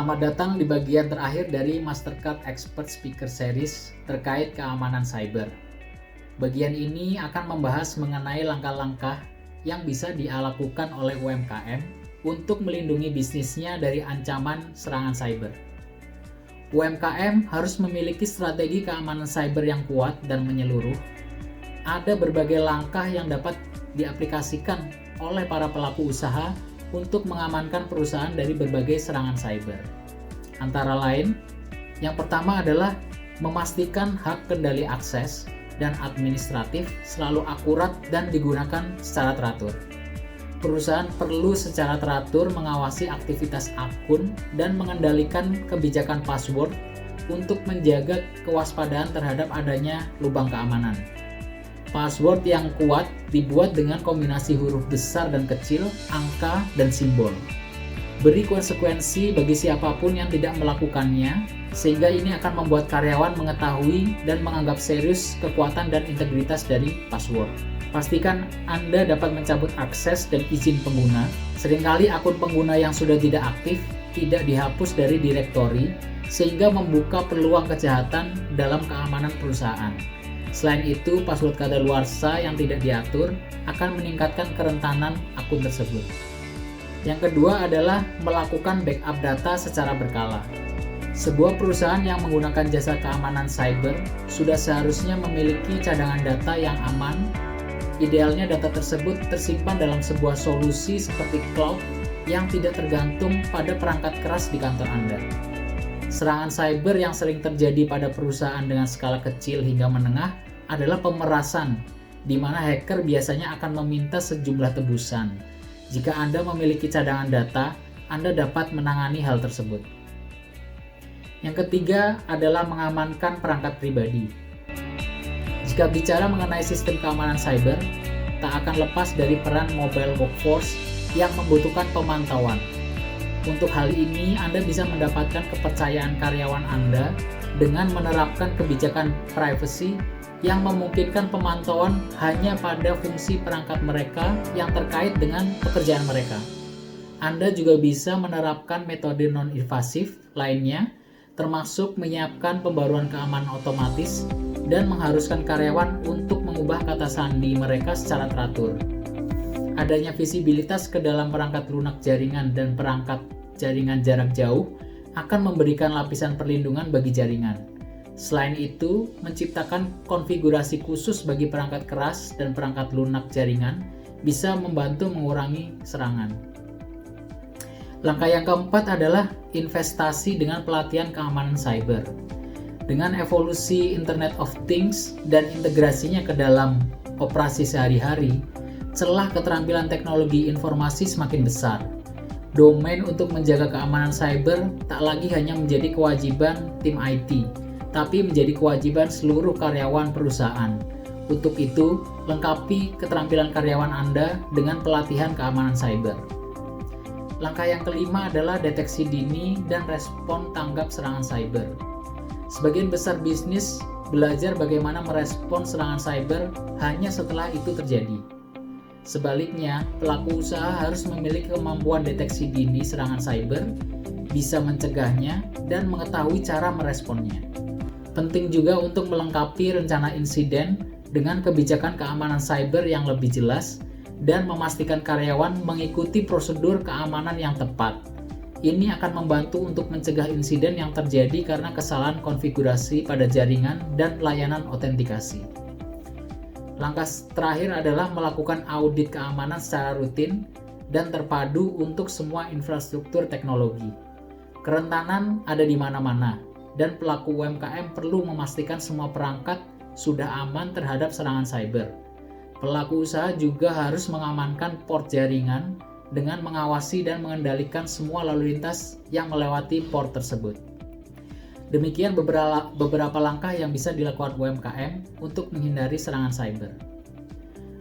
Selamat datang di bagian terakhir dari Mastercard Expert Speaker Series terkait keamanan cyber. Bagian ini akan membahas mengenai langkah-langkah yang bisa dilakukan oleh UMKM untuk melindungi bisnisnya dari ancaman serangan cyber. UMKM harus memiliki strategi keamanan cyber yang kuat dan menyeluruh. Ada berbagai langkah yang dapat diaplikasikan oleh para pelaku usaha untuk mengamankan perusahaan dari berbagai serangan cyber. Antara lain, yang pertama adalah memastikan hak kendali akses dan administratif selalu akurat dan digunakan secara teratur. Perusahaan perlu secara teratur mengawasi aktivitas akun dan mengendalikan kebijakan password untuk menjaga kewaspadaan terhadap adanya lubang keamanan. Password yang kuat dibuat dengan kombinasi huruf besar dan kecil, angka, dan simbol. Beri konsekuensi bagi siapapun yang tidak melakukannya, sehingga ini akan membuat karyawan mengetahui dan menganggap serius kekuatan dan integritas dari password. Pastikan Anda dapat mencabut akses dan izin pengguna. Seringkali akun pengguna yang sudah tidak aktif tidak dihapus dari direktori, sehingga membuka peluang kejahatan dalam keamanan perusahaan. Selain itu, password kadaluarsa yang tidak diatur akan meningkatkan kerentanan akun tersebut. Yang kedua adalah melakukan backup data secara berkala. Sebuah perusahaan yang menggunakan jasa keamanan cyber sudah seharusnya memiliki cadangan data yang aman. Idealnya data tersebut tersimpan dalam sebuah solusi seperti cloud yang tidak tergantung pada perangkat keras di kantor Anda. Serangan cyber yang sering terjadi pada perusahaan dengan skala kecil hingga menengah adalah pemerasan, di mana hacker biasanya akan meminta sejumlah tebusan. Jika Anda memiliki cadangan data, Anda dapat menangani hal tersebut. Yang ketiga adalah mengamankan perangkat pribadi. Jika bicara mengenai sistem keamanan cyber, tak akan lepas dari peran mobile workforce yang membutuhkan pemantauan. Untuk hal ini, Anda bisa mendapatkan kepercayaan karyawan Anda dengan menerapkan kebijakan privacy yang memungkinkan pemantauan hanya pada fungsi perangkat mereka yang terkait dengan pekerjaan mereka. Anda juga bisa menerapkan metode non-invasif lainnya, termasuk menyiapkan pembaruan keamanan otomatis dan mengharuskan karyawan untuk mengubah kata sandi mereka secara teratur. Adanya visibilitas ke dalam perangkat lunak jaringan dan perangkat jaringan jarak jauh akan memberikan lapisan perlindungan bagi jaringan. Selain itu, menciptakan konfigurasi khusus bagi perangkat keras dan perangkat lunak jaringan bisa membantu mengurangi serangan. Langkah yang keempat adalah investasi dengan pelatihan keamanan cyber. Dengan evolusi Internet of Things dan integrasinya ke dalam operasi sehari-hari, celah keterampilan teknologi informasi semakin besar. Domain untuk menjaga keamanan cyber tak lagi hanya menjadi kewajiban tim IT, tapi menjadi kewajiban seluruh karyawan perusahaan. Untuk itu, lengkapi keterampilan karyawan Anda dengan pelatihan keamanan cyber. Langkah yang kelima adalah deteksi dini dan respon tanggap serangan cyber. Sebagian besar bisnis belajar bagaimana merespon serangan cyber hanya setelah itu terjadi. Sebaliknya, pelaku usaha harus memiliki kemampuan deteksi dini serangan cyber, bisa mencegahnya, dan mengetahui cara meresponnya. Penting juga untuk melengkapi rencana insiden dengan kebijakan keamanan cyber yang lebih jelas dan memastikan karyawan mengikuti prosedur keamanan yang tepat. Ini akan membantu untuk mencegah insiden yang terjadi karena kesalahan konfigurasi pada jaringan dan layanan autentikasi. Langkah terakhir adalah melakukan audit keamanan secara rutin dan terpadu untuk semua infrastruktur teknologi. Kerentanan ada di mana-mana, dan pelaku UMKM perlu memastikan semua perangkat sudah aman terhadap serangan cyber. Pelaku usaha juga harus mengamankan port jaringan dengan mengawasi dan mengendalikan semua lalu lintas yang melewati port tersebut. Demikian beberapa langkah yang bisa dilakukan UMKM untuk menghindari serangan cyber.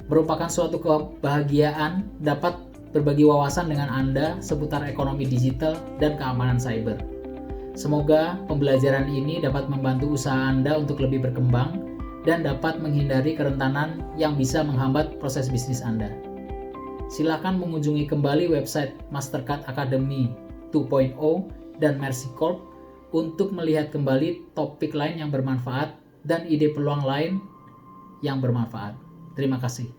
Merupakan suatu kebahagiaan dapat berbagi wawasan dengan Anda seputar ekonomi digital dan keamanan cyber. Semoga pembelajaran ini dapat membantu usaha Anda untuk lebih berkembang dan dapat menghindari kerentanan yang bisa menghambat proses bisnis Anda. Silakan mengunjungi kembali website Mastercard Academy 2.0 dan Mercy Corp untuk melihat kembali topik lain yang bermanfaat dan ide peluang lain yang bermanfaat. Terima kasih.